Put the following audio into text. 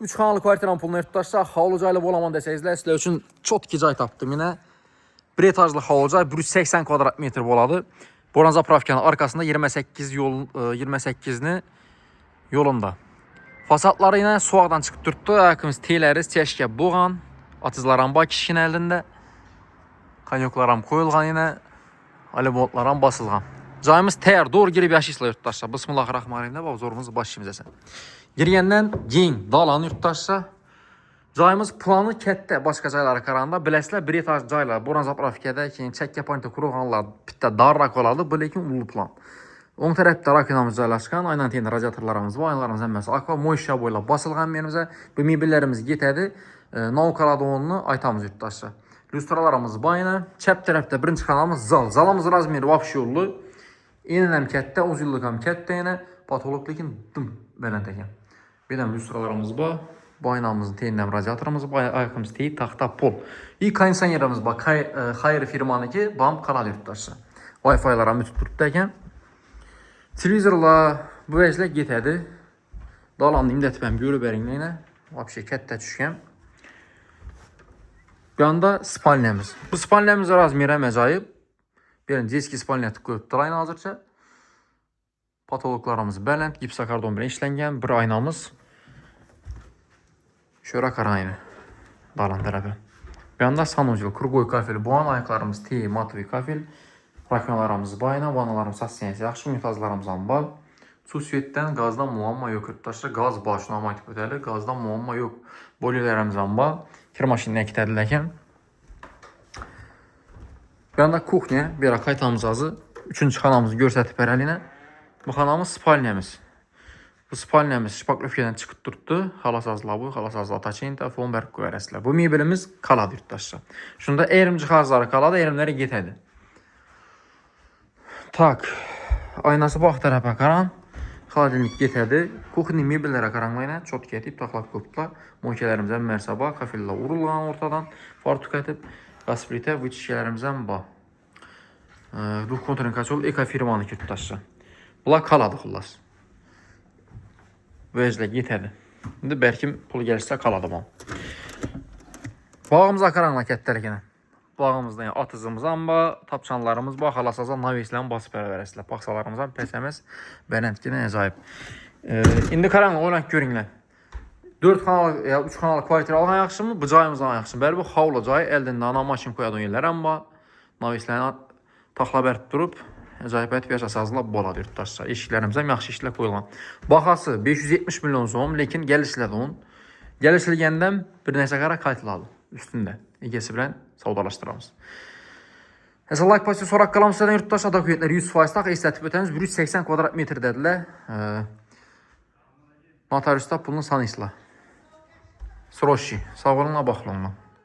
3 xanalı kvartiranın pulunu yurttaşlar. Havlucayla bolaman desəydilər, sizlər üçün çok iki cay tapdım yine. Bir etajlı havlucay 180 kvadrat metr boladı. Boranzapravkanın arkasında 28'ni yolunda. Fasadları yine soğukdan çıkıp durdu. Ayakımız teyləriz, çeşke boğan. Atızlaram bak kişinin əlində. Kanyoklaram koyulğan yine. Alibotlaram basılğan. Cayımız təyər, doğru girib yaşayışla yurttaşlar. Bismillahirrahmanirrahim. Bax, zorumuz başımıza. Girgəndən gen dalan yurttaşlar. Cayımız planı kətdə başqa caylara qaranda. Biləsilər bir etaj caylar. Boranzapravkada, Çəkkə Panita Kuruğanlar, pitdə darrak oladı. Bu lekin ulu plan. Onun tərəfdə rakinamız caylaşqan. Aynen teyin radiatorlarımız var. Aynalarımız əmməsi akva. Moyşya boyla basılğan menimizə. Bu mebellərimiz getədi. Naukaladonunu aytamız yurttaşlar. Lustralarımız bayına. Çəp tərəfdə birinci kanalımız zal. Zalımız razmeri vapşı yollu. Eninem kətdə, 10 yıllık ham kətdə yenə. Patolog lekin dım belentəkən. Bir də lustralarımız var. Baynamızın teyindən radiatorımız var. Ayakımız teyi taxta pol. İlk kondisionerimiz var. Hayır firmanınki BAM kanal yurttaşlar. Wi-Fi-lara mütütürtdəkən. Televizorla bu vəzlə getədi. Dalandım dətməm görüb ərinlə yenə. Vapşe kətdə düşkən. Bir anda spalnemiz. Bu spalnemiz razmerə məcayib. Birinci eski spalniyatı qoyubdur ayna hazırca. Patologlarımız bələnd, gipsakardon bilə işlənən bir aynamız. Şöra karayını dalan tərəfə. Bir anda sanuculu, kurgoy kafeli, bu an ayaklarımız T, matvi kafel. Rakonlarımız bayına, vanalarımız sassiyensi yaxşı, mütazlarımız amba. Su süetdən qazdan muamma yok. Yurttaşlar qaz başına amaytib ötəli, qazdan muamma yok. Bolyolərimiz amba. Kir maşinlə kitədiləkən. Bir anda kuxnya, bir kaytamız azı. Üçüncü xanamızı görsətib ərəlinə. Bu xanamız spalniyemiz. Bu spalniyemiz şpaklovkadan çıxıb durdu. Halasazla bu, halasazla taçinta, fonberg qoyarəsilə. Bu mebelimiz kaladı yurttaşlar. Şunda erim cihazları kaladı, erimləri getədi. Tak, aynası bax tərəfə qaran. Xaladilnik getədi. Kuxni mebellərə qaranlayla çok getib, taxlaq qopdular. Monkələrimizə mərsaba, kafellə urulğan ortadan. Fartuk etib. Qasplitə bu içkilərimizdən bax. Ruh kontrolün kaçol Eka firmanı yurttaşlar. Bunlar kaladı xullas. Vəclə getədi. İndi bəlkim pul gəlirsə kaladı bu. Bağımıza qaranla kətdərkənə. Bağımızda yəni atızımız amba, tapçanlarımız bax, halasazan navislərin basıb ərəvərəsilə. Paxsalarımızdan pəsəməz bələndkinə əzayib. İndi qaranla oynaq görünlər. 4 kanal ya 3 kanal kvartir alan yaxşımı, bıcayımız alan yaxşımı. Bəli bu havlu cay əldən ana maşın qoyadın yerlər amba, navislərin taxla bərk durub, əzayibət bir əsasazla boladı yurttaşlar. Eşiklərimizə yaxşı işlə qoyulan. Baxası 570 milyon soğum, lekin gəlişlədi onun. Gəlişləgəndən bir nəsə qara kaytıladı üstündə. İgəsi bilən savdalaşdırmamız. Həsə like payı sorak qalam sizdən yurttaş ada kuyetlər 100% tax istətib ötəniz 180 kvadrat metr dedilər. Notariusda pulunu sanısla. Sroşi, sağ olun, baxılın.